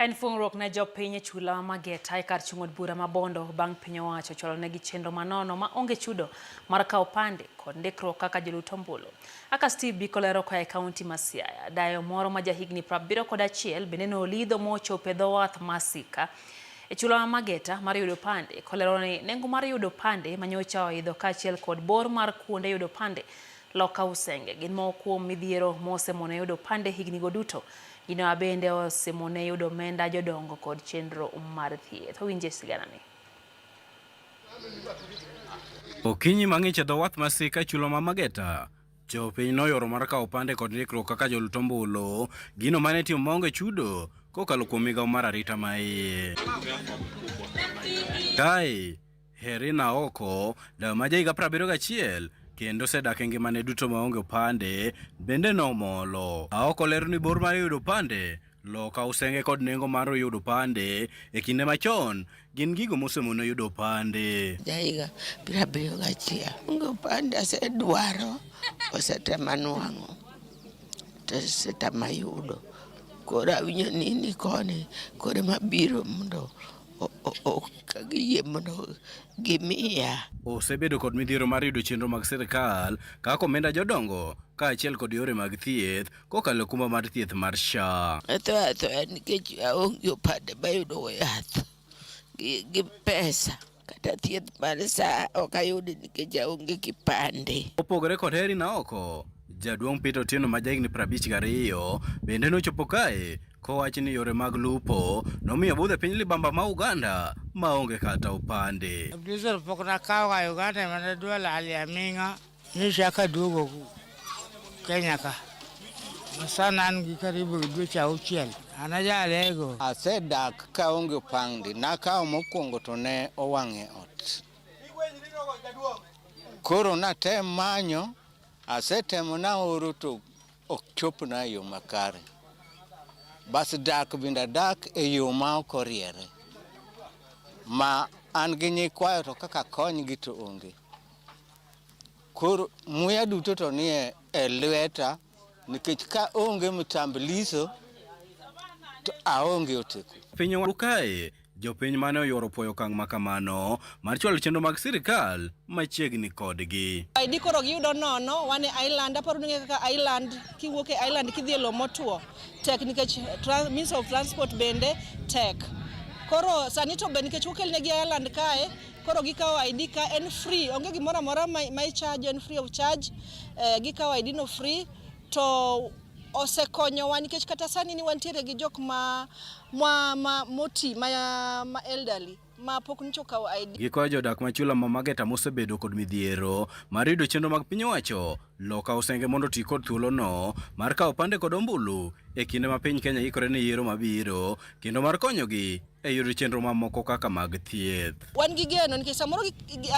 En fung'ruok ne jopiny e chula ma Mageta e kar chung' od bura ma Bondo bang' piny owacho chwalo negi chenro manono ma onge chudo mar kawo opande kod ndikruok kaka jolut ombulu. Aka Steve Biko lero koa e kaunti ma Siaya, dayo moro ma jahigni 71 bende nolidho mochopo e dho wath Masika e chula ma Mageta mar yudo opande, kolero ni nengo mar yudo opande manyocha oidho kaachiel kod bor mar kuonde yudo opande loka usenge gin moko kuom midhiero mosemone yudo opande hignigo duto. Gino bende osemone yudo omenda jodongo kod chenro mar thieth. Owinje sigana ni. Okinyi mang'ich e dho wath Masika chulo ma Mageta, jopiny noyoro mar kawo opande kod ndikruok kaka jolut ombulu, gino mane timo maonge chudo kokalo kuom migawo mar arita ma iye. Kae Herina Oko, dayo ma jahiga 71 kendo osedak e ngimane duto maonge opande, bende nomolo. Aoko lero ni bor mar yudo opande, loka usenge kod nengo mar yudo opande e kinde machon gin gigo mosemono yudo opande. Jahiga 71 onge opande asedwaro, osetema nwang'o, osetema yudo. Koro awinjo ni koni kore mabiro mondo kagiyie mondo gimiya. Osebedo kod midhiero mar yudo chenro mag sirkal kaka omenda jodongo kaachiel kod yore mag thieth kokalo kuma mar thieth mar SHA. Atho nikech aonge opande mayudo yath gi pesa kata thieth mar SHA ok ayudi nikech aonge kipande. Opogore kod Herina Oko, jaduong' Peter Otieno ma jahigni 52 bende nochopo kae kowacho ni yore mag lupo nomiyo budho e piny libamba ma Uganda maonge kata opande. Diesel pok nakawo ga Uganda mana dwa lali aminga nishaka duogo Kenya ka. Sana an gi karibu dweche 6 anajalego. Asedak ka onge opande, nakawo mokwongo to ne owang'e ot. Koro natem manyo, asetemo naoro to ok chopna e yo makare. Bas dak binda dak e yo ma ok oriere. Ma an gi nyikwayo to kaka konygi to onge. Koro muya duto to nie e lweta nikech ka onge mtambulisho to aonge otiko. Piny owacho kae jopiny mane oyoro puoyo okang' ma kamano mar chwalo chenro mag sirkal machiegni kodgi. ID koro giyudo nono, wan e island, aparo ni kaka island, kiwuok e island kidhi e lo motuo tek nikech means of transport bende tek. Koro sani to be nikech okelnegi island kae, koro gikawo ID ka en free, onge gimoro amora ma i-charge, en free of charge, gikawo ID no free to osekonyowa nikech kata sani ni wantiere gi jok moti ma elderly ma pok nicho kawo ID. Gikwayo jodak ma chula ma Mageta mosebedo kod midhiero mar yudo chenro mag piny owacho loka usenge mondo ti kod thuolono mar kawo opande kod ombulu e kinde ma piny Kenya ikore ne yiero mabiro kendo mar konyogi e yudo chenro mamoko kaka mag thieth. Wan gi geno nikech samoro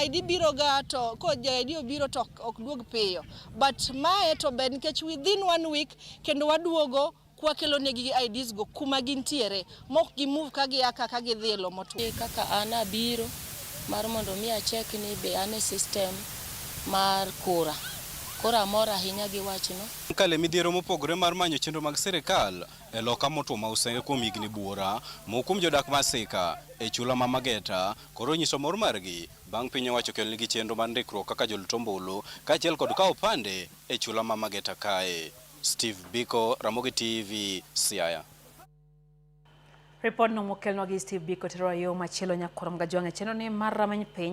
ID biro ga to ko ID obiro to ok duog piyo, but mae to be nikech within 1 week kendo waduogo kwakelo negi IDs go kuma gintiere mok gi move ka giaka ka gidhi e lo motuo. Kaka ana biro mar mondo mi achek ni be ane system mar kura mora ahinya gi wachno. Kale midhiero mopogore mar manyo chenro mag sirkal e loka motuo ma usenge kuom higni buora mokum jodak Masika e chula ma Mageta koro nyiso mor margi bang' piny owacho kelnegi chenro mar ndikruok kaka jolut ombulu kaachiel kod kawo opande e chula ma Mageta kae. Steve Biko, Ramogi TV, Siaya. Report no mokelnwa gi Steve Biko tero yo machielo nyakorom ga jwang'e chenro ni mar rameny piny